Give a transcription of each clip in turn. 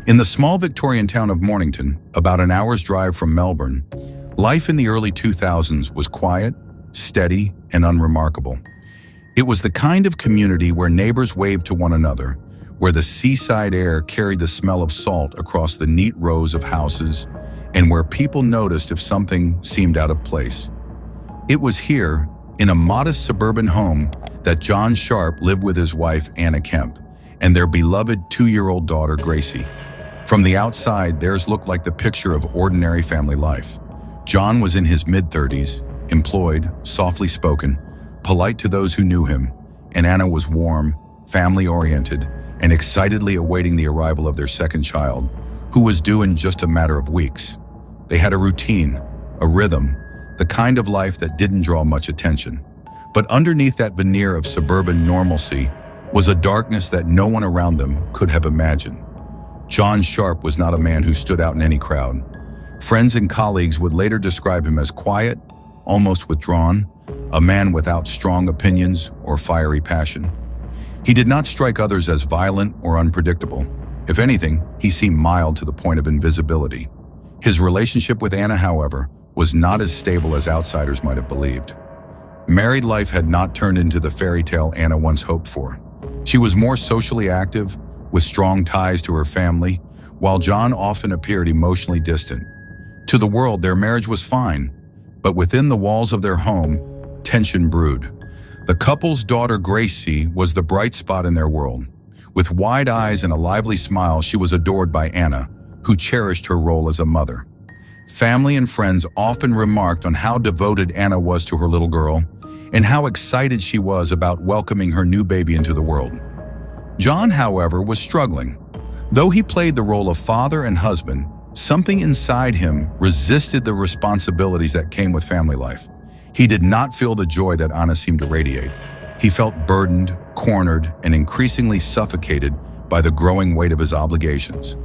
In the small Victorian town of Mornington, about an hour's drive from Melbourne, life in the early 2000s was quiet, steady, and unremarkable. It was the kind of community where neighbors waved to one another, where the seaside air carried the smell of salt across the neat rows of houses, and where people noticed if something seemed out of place. It was here, in a modest suburban home, that John Sharp lived with his wife, Anna Kemp, and their beloved 2-year-old daughter, Gracie. From the outside, theirs looked like the picture of ordinary family life. John was in his mid-30s, employed, softly spoken, polite to those who knew him, and Anna was warm, family-oriented, and excitedly awaiting the arrival of their second child, who was due in just a matter of weeks. They had a routine, a rhythm, the kind of life that didn't draw much attention. But underneath that veneer of suburban normalcy was a darkness that no one around them could have imagined. John Sharp was not a man who stood out in any crowd. Friends and colleagues would later describe him as quiet, almost withdrawn, a man without strong opinions or fiery passion. He did not strike others as violent or unpredictable. If anything, he seemed mild to the point of invisibility. His relationship with Anna, however, was not as stable as outsiders might have believed. Married life had not turned into the fairy tale Anna once hoped for. She was more socially active, with strong ties to her family, while John often appeared emotionally distant. To the world, their marriage was fine, but within the walls of their home, tension brewed. The couple's daughter, Gracie, was the bright spot in their world. With wide eyes and a lively smile, she was adored by Anna, who cherished her role as a mother. Family and friends often remarked on how devoted Anna was to her little girl and how excited she was about welcoming her new baby into the world. John, however, was struggling. Though he played the role of father and husband, something inside him resisted the responsibilities that came with family life. He did not feel the joy that Anna seemed to radiate. He felt burdened, cornered, and increasingly suffocated by the growing weight of his obligations.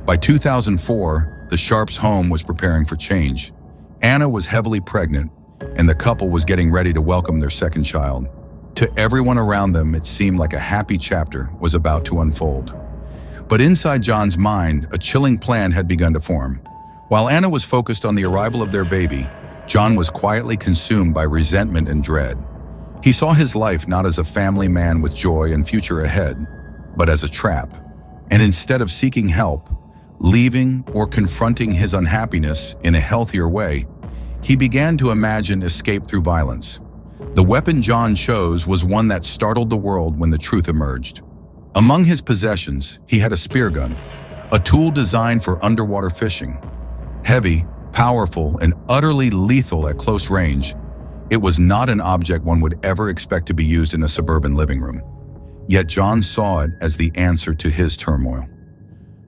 By 2004, the Sharps' home was preparing for change. Anna was heavily pregnant, and the couple was getting ready to welcome their second child. To everyone around them, it seemed like a happy chapter was about to unfold. But inside John's mind, a chilling plan had begun to form. While Anna was focused on the arrival of their baby, John was quietly consumed by resentment and dread. He saw his life not as a family man with joy and future ahead, but as a trap. And instead of seeking help, leaving, or confronting his unhappiness in a healthier way, he began to imagine escape through violence. The weapon John chose was one that startled the world when the truth emerged. Among his possessions, he had a speargun, a tool designed for underwater fishing. Heavy, powerful, and utterly lethal at close range, it was not an object one would ever expect to be used in a suburban living room. Yet John saw it as the answer to his turmoil.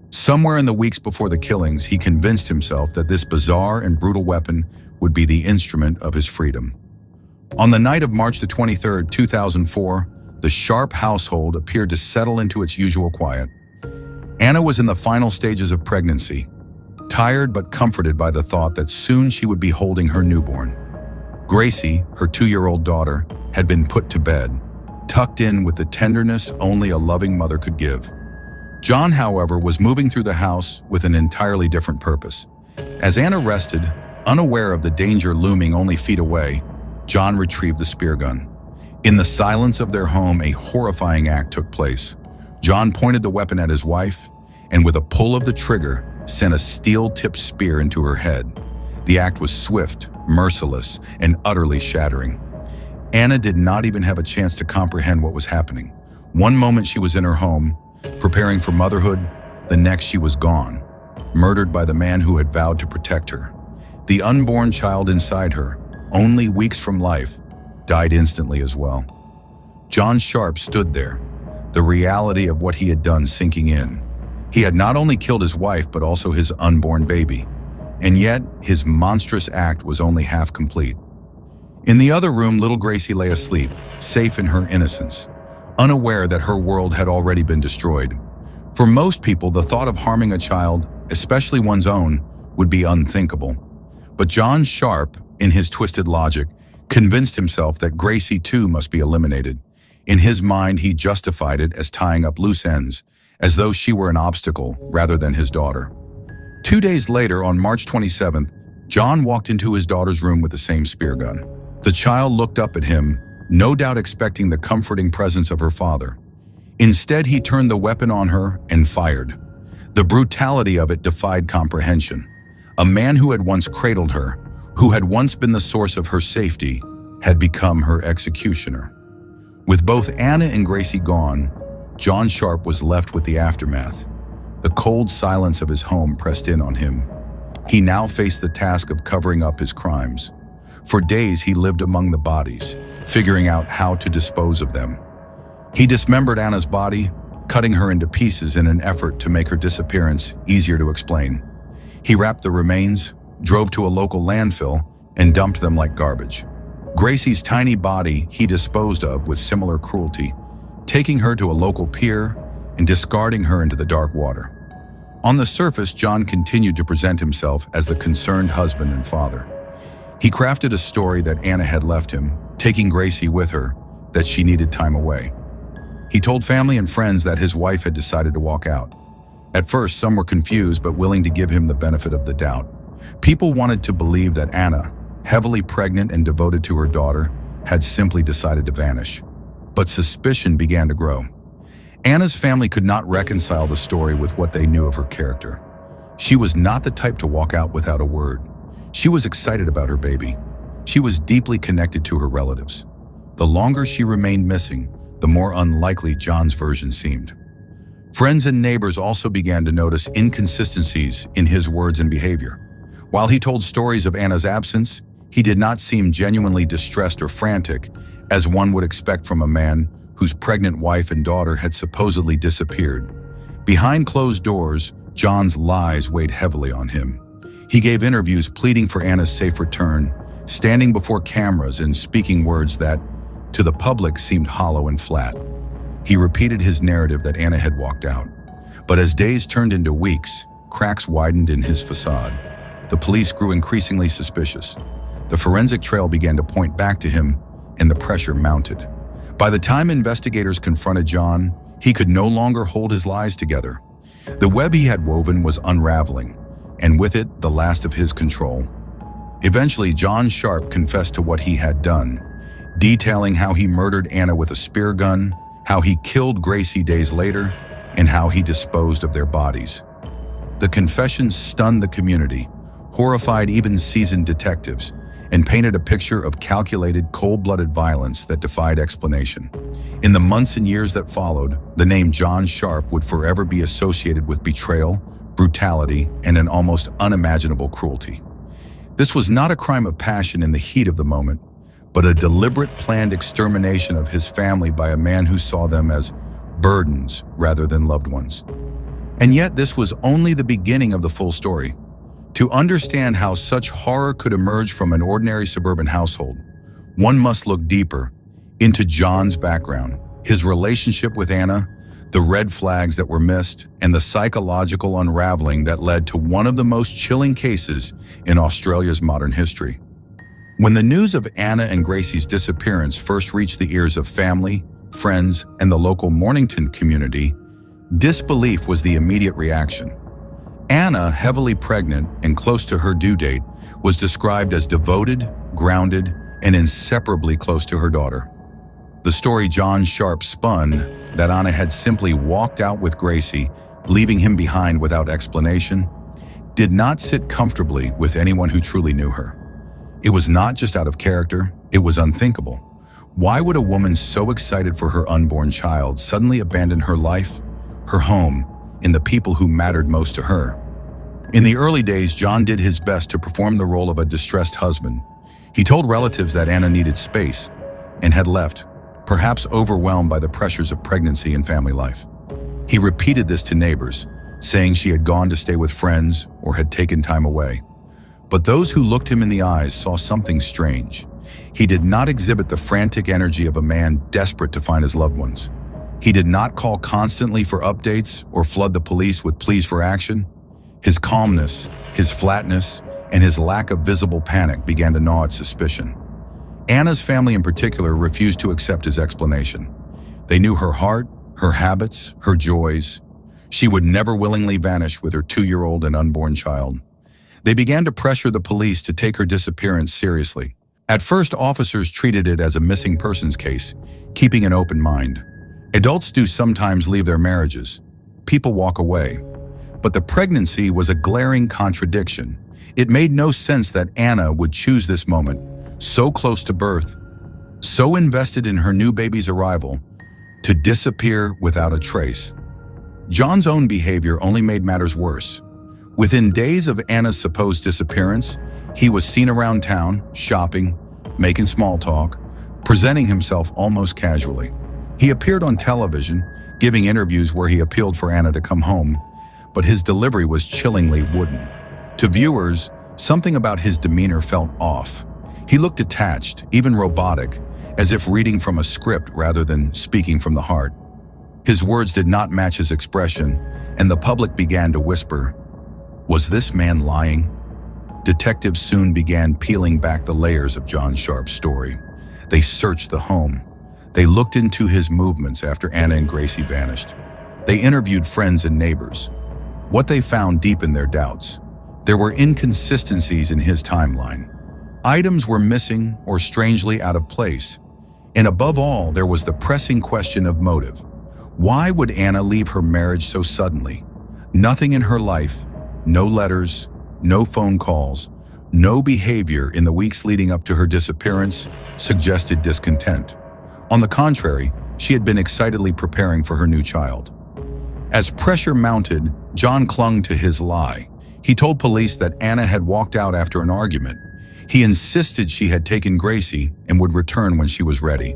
Somewhere in the weeks before the killings, he convinced himself that this bizarre and brutal weapon would be the instrument of his freedom. On the night of March the 23rd, 2004, the Sharp household appeared to settle into its usual quiet. Anna was in the final stages of pregnancy, tired but comforted by the thought that soon she would be holding her newborn. Gracie, her 2-year-old daughter, had been put to bed, tucked in with the tenderness only a loving mother could give. John, however, was moving through the house with an entirely different purpose. As Anna rested, unaware of the danger looming only feet away, John retrieved the speargun. In the silence of their home, a horrifying act took place. John pointed the weapon at his wife, and with a pull of the trigger, sent a steel-tipped spear into her head. The act was swift, merciless, and utterly shattering. Anna did not even have a chance to comprehend what was happening. One moment she was in her home, preparing for motherhood, the next she was gone, murdered by the man who had vowed to protect her. The unborn child inside her, only weeks from life, died instantly as well. John Sharp stood there, the reality of what he had done sinking in. He had not only killed his wife, but also his unborn baby. And yet, his monstrous act was only half complete. In the other room, little Gracie lay asleep, safe in her innocence, unaware that her world had already been destroyed. For most people, the thought of harming a child, especially one's own, would be unthinkable. But John Sharp, in his twisted logic, convinced himself that Gracie too must be eliminated. In his mind, he justified it as tying up loose ends, as though she were an obstacle rather than his daughter. 2 days later, on March 27th, John walked into his daughter's room with the same spear gun. The child looked up at him, no doubt expecting the comforting presence of her father. Instead, he turned the weapon on her and fired. The brutality of it defied comprehension. A man who had once cradled her, who had once been the source of her safety, had become her executioner. With both Anna and Gracie gone, John Sharp was left with the aftermath. The cold silence of his home pressed in on him. He now faced the task of covering up his crimes. For days he lived among the bodies, figuring out how to dispose of them. He dismembered Anna's body, cutting her into pieces in an effort to make her disappearance easier to explain. He wrapped the remains, drove to a local landfill, and dumped them like garbage. Gracie's tiny body he disposed of with similar cruelty, taking her to a local pier and discarding her into the dark water. On the surface, John continued to present himself as the concerned husband and father. He crafted a story that Anna had left him, taking Gracie with her, that she needed time away. He told family and friends that his wife had decided to walk out. At first, some were confused but willing to give him the benefit of the doubt. People wanted to believe that Anna, heavily pregnant and devoted to her daughter, had simply decided to vanish. But suspicion began to grow. Anna's family could not reconcile the story with what they knew of her character. She was not the type to walk out without a word. She was excited about her baby. She was deeply connected to her relatives. The longer she remained missing, the more unlikely John's version seemed. Friends and neighbors also began to notice inconsistencies in his words and behavior. While he told stories of Anna's absence, he did not seem genuinely distressed or frantic, as one would expect from a man whose pregnant wife and daughter had supposedly disappeared. Behind closed doors, John's lies weighed heavily on him. He gave interviews pleading for Anna's safe return, standing before cameras and speaking words that, to the public, seemed hollow and flat. He repeated his narrative that Anna had walked out. But as days turned into weeks, cracks widened in his facade. The police grew increasingly suspicious. The forensic trail began to point back to him, and the pressure mounted. By the time investigators confronted John, he could no longer hold his lies together. The web he had woven was unraveling, and with it, the last of his control. Eventually, John Sharp confessed to what he had done, detailing how he murdered Anna with a spear gun, how he killed Gracie days later, and how he disposed of their bodies. The confession stunned the community, horrified even seasoned detectives, and painted a picture of calculated, cold-blooded violence that defied explanation. In the months and years that followed, the name John Sharp would forever be associated with betrayal, brutality, and an almost unimaginable cruelty. This was not a crime of passion in the heat of the moment, but a deliberate, planned extermination of his family by a man who saw them as burdens rather than loved ones. And yet, this was only the beginning of the full story. To understand how such horror could emerge from an ordinary suburban household, one must look deeper into John's background, his relationship with Anna, the red flags that were missed, and the psychological unraveling that led to one of the most chilling cases in Australia's modern history. When the news of Anna and Gracie's disappearance first reached the ears of family, friends, and the local Mornington community, disbelief was the immediate reaction. Anna, heavily pregnant and close to her due date, was described as devoted, grounded, and inseparably close to her daughter. The story John Sharp spun, that Anna had simply walked out with Gracie, leaving him behind without explanation, did not sit comfortably with anyone who truly knew her. It was not just out of character, it was unthinkable. Why would a woman so excited for her unborn child suddenly abandon her life, her home, and the people who mattered most to her? In the early days, John did his best to perform the role of a distressed husband. He told relatives that Anna needed space and had left, perhaps overwhelmed by the pressures of pregnancy and family life. He repeated this to neighbors, saying she had gone to stay with friends or had taken time away. But those who looked him in the eyes saw something strange. He did not exhibit the frantic energy of a man desperate to find his loved ones. He did not call constantly for updates or flood the police with pleas for action. His calmness, his flatness, and his lack of visible panic began to gnaw at suspicion. Anna's family in particular refused to accept his explanation. They knew her heart, her habits, her joys. She would never willingly vanish with her 2-year-old and unborn child. They began to pressure the police to take her disappearance seriously. At first, officers treated it as a missing persons case, keeping an open mind. Adults do sometimes leave their marriages. People walk away. But the pregnancy was a glaring contradiction. It made no sense that Anna would choose this moment, so close to birth, so invested in her new baby's arrival, to disappear without a trace. John's own behavior only made matters worse. Within days of Anna's supposed disappearance, he was seen around town, shopping, making small talk, presenting himself almost casually. He appeared on television, giving interviews where he appealed for Anna to come home, but his delivery was chillingly wooden. To viewers, something about his demeanor felt off. He looked detached, even robotic, as if reading from a script rather than speaking from the heart. His words did not match his expression, and the public began to whisper, "Was this man lying?" Detectives soon began peeling back the layers of John Sharp's story. They searched the home. They looked into his movements after Anna and Gracie vanished. They interviewed friends and neighbors. What they found deepened their doubts. There were inconsistencies in his timeline. Items were missing or strangely out of place. And above all, there was the pressing question of motive. Why would Anna leave her marriage so suddenly? Nothing in her life, no letters, no phone calls, no behavior in the weeks leading up to her disappearance suggested discontent. On the contrary, she had been excitedly preparing for her new child. As pressure mounted, John clung to his lie. He told police that Anna had walked out after an argument. He insisted she had taken Gracie and would return when she was ready.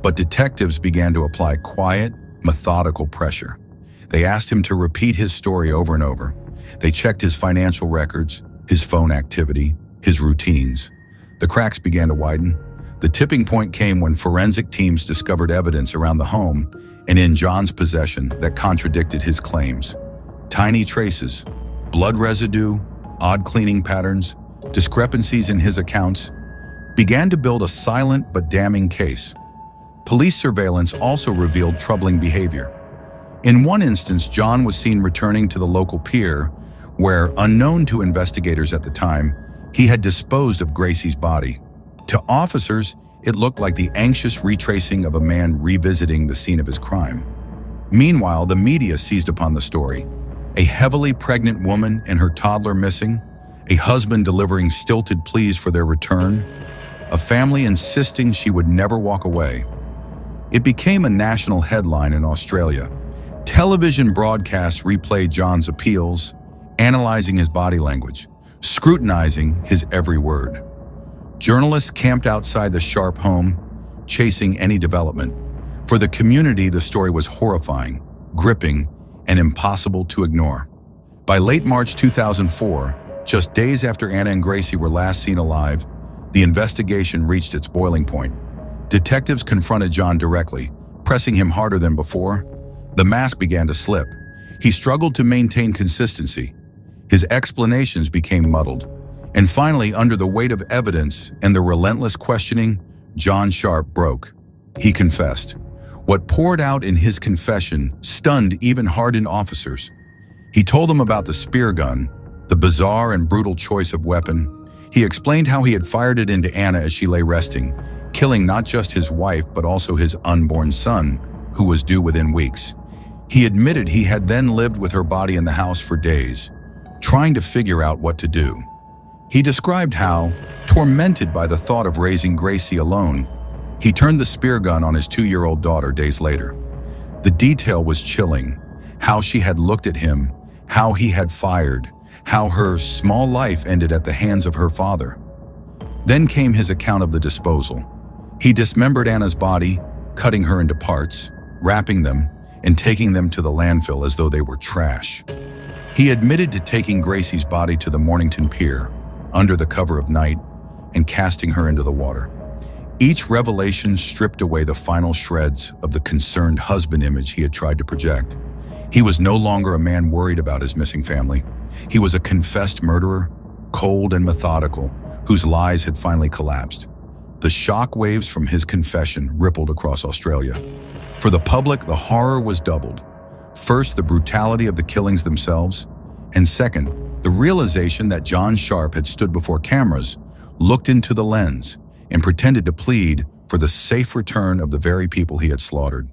But detectives began to apply quiet, methodical pressure. They asked him to repeat his story over and over. They checked his financial records, his phone activity, his routines. The cracks began to widen. The tipping point came when forensic teams discovered evidence around the home and in John's possession that contradicted his claims. Tiny traces, blood residue, odd cleaning patterns, discrepancies in his accounts began to build a silent but damning case. Police surveillance also revealed troubling behavior. In one instance, John was seen returning to the local pier where, unknown to investigators at the time, he had disposed of Gracie's body. To officers, it looked like the anxious retracing of a man revisiting the scene of his crime. Meanwhile, the media seized upon the story. A heavily pregnant woman and her toddler missing, a husband delivering stilted pleas for their return, a family insisting she would never walk away. It became a national headline in Australia. Television broadcasts replayed John's appeals, analyzing his body language, scrutinizing his every word. Journalists camped outside the Sharp home, chasing any development. For the community, the story was horrifying, gripping, and impossible to ignore. By late March 2004, just days after Anna and Gracie were last seen alive, the investigation reached its boiling point. Detectives confronted John directly, pressing him harder than before. The mask began to slip. He struggled to maintain consistency. His explanations became muddled. And finally, under the weight of evidence and the relentless questioning, John Sharp broke. He confessed. What poured out in his confession stunned even hardened officers. He told them about the Speargun, the bizarre and brutal choice of weapon. He explained how he had fired it into Anna as she lay resting, killing not just his wife but also his unborn son, who was due within weeks. He admitted he had then lived with her body in the house for days, trying to figure out what to do. He described how, tormented by the thought of raising Gracie alone, he turned the Speargun on his 2-year-old daughter days later. The detail was chilling. How she had looked at him, how he had fired, how her small life ended at the hands of her father. Then came his account of the disposal. He dismembered Anna's body, cutting her into parts, wrapping them, and taking them to the landfill as though they were trash. He admitted to taking Gracie's body to the Mornington Pier, under the cover of night, and casting her into the water. Each revelation stripped away the final shreds of the concerned husband image he had tried to project. He was no longer a man worried about his missing family. He was a confessed murderer, cold and methodical, whose lies had finally collapsed. The shock waves from his confession rippled across Australia. For the public, the horror was doubled. First, the brutality of the killings themselves, and second, the realization that John Sharp had stood before cameras, looked into the lens, and pretended to plead for the safe return of the very people he had slaughtered.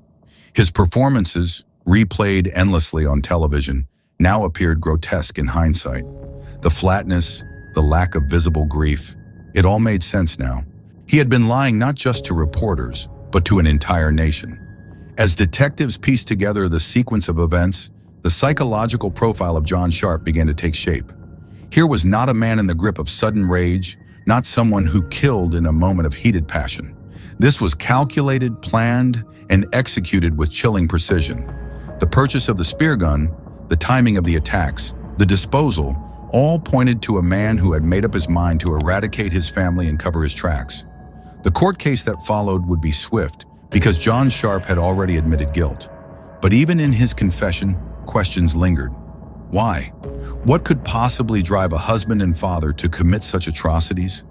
His performances, replayed endlessly on television, now appeared grotesque in hindsight. The flatness, the lack of visible grief, it all made sense now. He had been lying not just to reporters, but to an entire nation. As detectives pieced together the sequence of events, the psychological profile of John Sharp began to take shape. Here was not a man in the grip of sudden rage, not someone who killed in a moment of heated passion. This was calculated, planned, and executed with chilling precision. The purchase of the Speargun, the timing of the attacks, the disposal, all pointed to a man who had made up his mind to eradicate his family and cover his tracks. The court case that followed would be swift, because John Sharp had already admitted guilt. But even in his confession, questions lingered. Why? What could possibly drive a husband and father to commit such atrocities?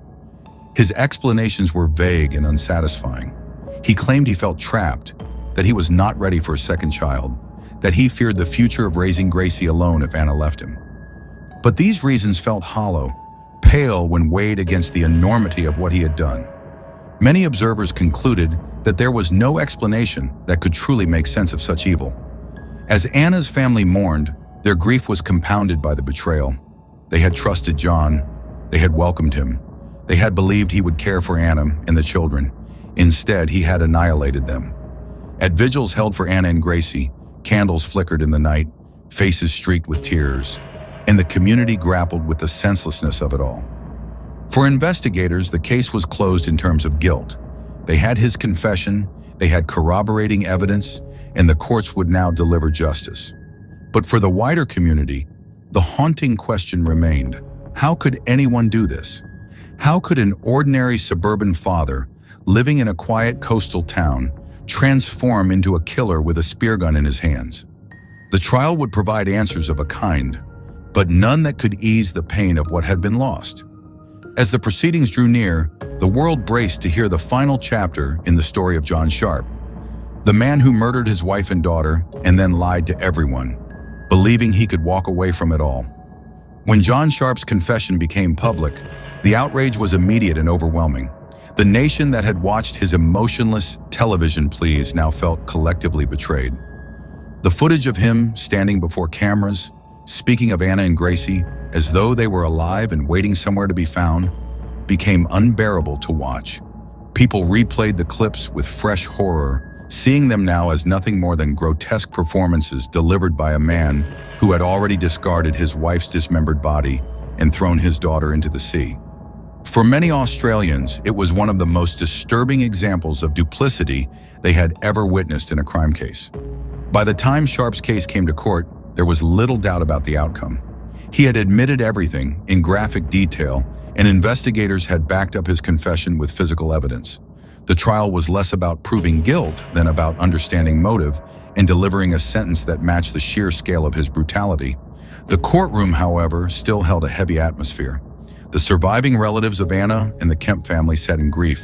His explanations were vague and unsatisfying. He claimed he felt trapped, that he was not ready for a second child, that he feared the future of raising Gracie alone if Anna left him. But these reasons felt hollow, pale when weighed against the enormity of what he had done. Many observers concluded that there was no explanation that could truly make sense of such evil. As Anna's family mourned, their grief was compounded by the betrayal. They had trusted John. They had welcomed him. They had believed he would care for Anna and the children. Instead, he had annihilated them. At vigils held for Anna and Gracie, candles flickered in the night, faces streaked with tears, and the community grappled with the senselessness of it all. For investigators, the case was closed in terms of guilt. They had his confession, they had corroborating evidence, and the courts would now deliver justice. But for the wider community, the haunting question remained: how could anyone do this? How could an ordinary suburban father, living in a quiet coastal town, transform into a killer with a speargun in his hands? The trial would provide answers of a kind, but none that could ease the pain of what had been lost. As the proceedings drew near, the world braced to hear the final chapter in the story of John Sharp, the man who murdered his wife and daughter and then lied to everyone, believing he could walk away from it all. When John Sharp's confession became public, the outrage was immediate and overwhelming. The nation that had watched his emotionless television pleas now felt collectively betrayed. The footage of him standing before cameras, speaking of Anna and Gracie as though they were alive and waiting somewhere to be found, became unbearable to watch. People replayed the clips with fresh horror, seeing them now as nothing more than grotesque performances delivered by a man who had already discarded his wife's dismembered body and thrown his daughter into the sea. For many Australians, it was one of the most disturbing examples of duplicity they had ever witnessed in a crime case. By the time Sharp's case came to court, there was little doubt about the outcome. He had admitted everything in graphic detail, and investigators had backed up his confession with physical evidence. The trial was less about proving guilt than about understanding motive and delivering a sentence that matched the sheer scale of his brutality. The courtroom, however, still held a heavy atmosphere. The surviving relatives of Anna and the Kemp family sat in grief,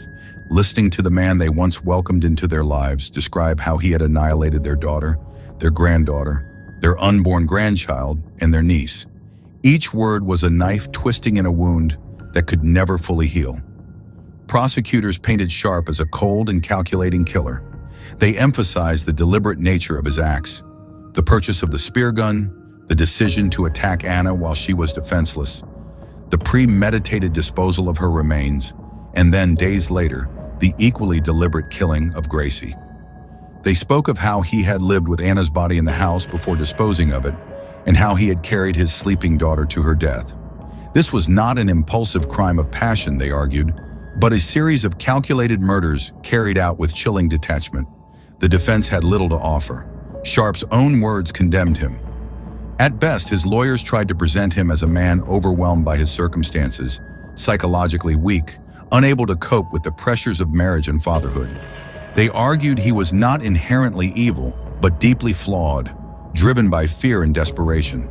listening to the man they once welcomed into their lives describe how he had annihilated their daughter, their granddaughter, their unborn grandchild, and their niece. Each word was a knife twisting in a wound that could never fully heal. Prosecutors painted Sharp as a cold and calculating killer. They emphasized the deliberate nature of his acts. The purchase of the speargun, the decision to attack Anna while she was defenseless, the premeditated disposal of her remains, and then, days later, the equally deliberate killing of Gracie. They spoke of how he had lived with Anna's body in the house before disposing of it, and how he had carried his sleeping daughter to her death. This was not an impulsive crime of passion, they argued, but a series of calculated murders carried out with chilling detachment. The defense had little to offer. Sharp's own words condemned him. At best, his lawyers tried to present him as a man overwhelmed by his circumstances, psychologically weak, unable to cope with the pressures of marriage and fatherhood. They argued he was not inherently evil, but deeply flawed, driven by fear and desperation.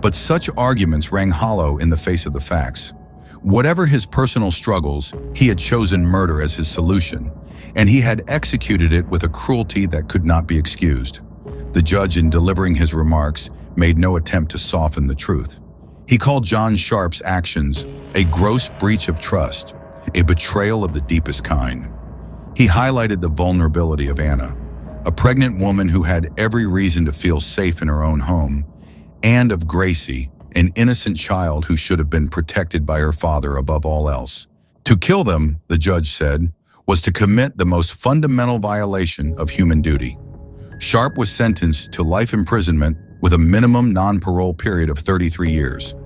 But such arguments rang hollow in the face of the facts. Whatever his personal struggles, he had chosen murder as his solution, and he had executed it with a cruelty that could not be excused. The judge, in delivering his remarks, made no attempt to soften the truth. He called John Sharp's actions a gross breach of trust, a betrayal of the deepest kind. He highlighted the vulnerability of Anna, a pregnant woman who had every reason to feel safe in her own home, and of Gracie, an innocent child who should have been protected by her father above all else. To kill them, the judge said, was to commit the most fundamental violation of human duty. Sharp was sentenced to life imprisonment with a minimum non-parole period of 33 years.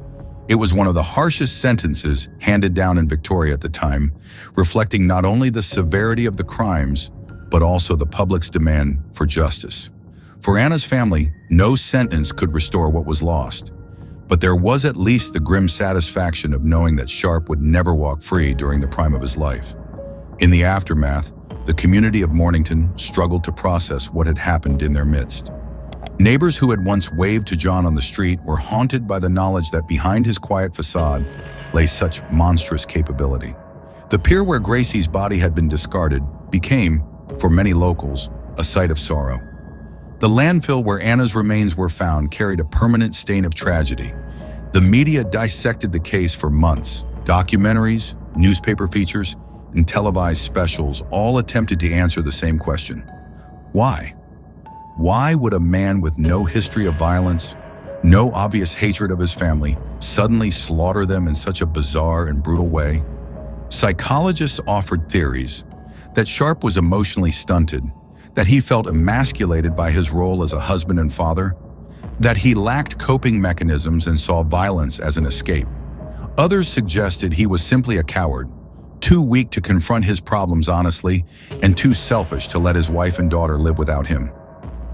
It was one of the harshest sentences handed down in Victoria at the time, reflecting not only the severity of the crimes, but also the public's demand for justice. For Anna's family, no sentence could restore what was lost. But there was at least the grim satisfaction of knowing that Sharp would never walk free during the prime of his life. In the aftermath, the community of Mornington struggled to process what had happened in their midst. Neighbors who had once waved to John on the street were haunted by the knowledge that behind his quiet facade lay such monstrous capability. The pier where Gracie's body had been discarded became, for many locals, a sight of sorrow. The landfill where Anna's remains were found carried a permanent stain of tragedy. The media dissected the case for months. Documentaries, newspaper features, and televised specials all attempted to answer the same question. Why? Why would a man with no history of violence, no obvious hatred of his family, suddenly slaughter them in such a bizarre and brutal way? Psychologists offered theories that Sharp was emotionally stunted, that he felt emasculated by his role as a husband and father, that he lacked coping mechanisms and saw violence as an escape. Others suggested he was simply a coward, too weak to confront his problems honestly, and too selfish to let his wife and daughter live without him.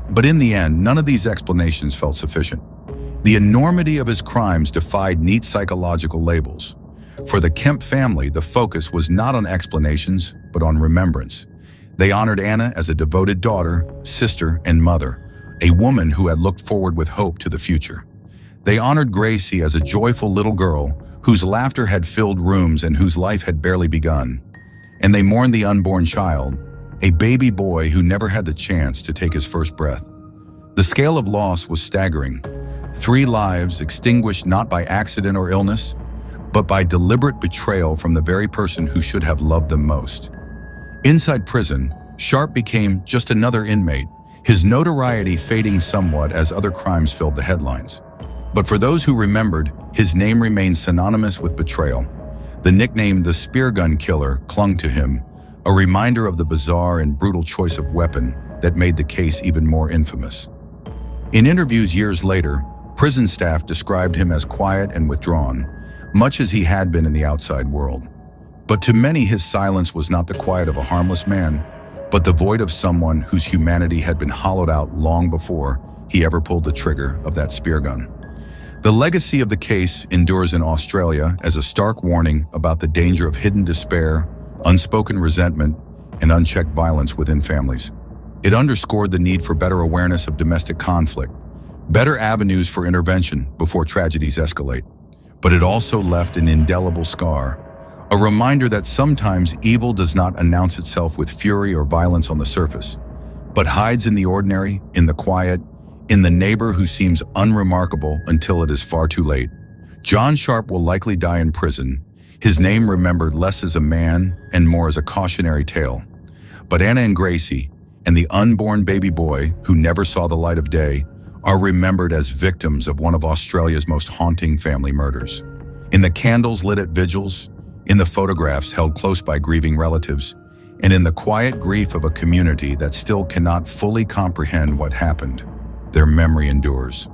But in the end, none of these explanations felt sufficient. The enormity of his crimes defied neat psychological labels. For the Kemp family, the focus was not on explanations, but on remembrance. They honored Anna as a devoted daughter, sister, and mother, a woman who had looked forward with hope to the future. They honored Gracie as a joyful little girl whose laughter had filled rooms and whose life had barely begun. And they mourned the unborn child, a baby boy who never had the chance to take his first breath. The scale of loss was staggering. 3 lives extinguished not by accident or illness, but by deliberate betrayal from the very person who should have loved them most. Inside prison, Sharp became just another inmate, his notoriety fading somewhat as other crimes filled the headlines. But for those who remembered, his name remained synonymous with betrayal. The nickname the Speargun Killer clung to him, a reminder of the bizarre and brutal choice of weapon that made the case even more infamous. In interviews years later, prison staff described him as quiet and withdrawn, much as he had been in the outside world. But to many, his silence was not the quiet of a harmless man, but the void of someone whose humanity had been hollowed out long before he ever pulled the trigger of that spear gun. The legacy of the case endures in Australia as a stark warning about the danger of hidden despair, unspoken resentment, and unchecked violence within families. It underscored the need for better awareness of domestic conflict, better avenues for intervention before tragedies escalate. But it also left an indelible scar, a reminder that sometimes evil does not announce itself with fury or violence on the surface, but hides in the ordinary, in the quiet, in the neighbor who seems unremarkable until it is far too late. John Sharp will likely die in prison, his name remembered less as a man and more as a cautionary tale. But Anna and Gracie, and the unborn baby boy who never saw the light of day, are remembered as victims of one of Australia's most haunting family murders. In the candles lit at vigils, in the photographs held close by grieving relatives, and in the quiet grief of a community that still cannot fully comprehend what happened, their memory endures.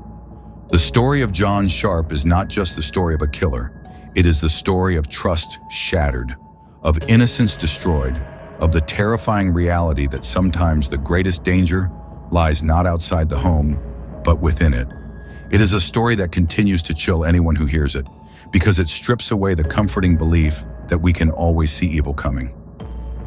The story of John Sharp is not just the story of a killer. It is the story of trust shattered, of innocence destroyed, of the terrifying reality that sometimes the greatest danger lies not outside the home, but within it. It is a story that continues to chill anyone who hears it, because it strips away the comforting belief that we can always see evil coming.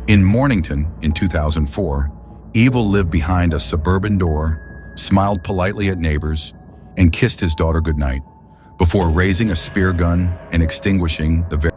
In Mornington, in 2004, evil lived behind a suburban door, smiled politely at neighbors, and kissed his daughter goodnight, before raising a spear gun and extinguishing the very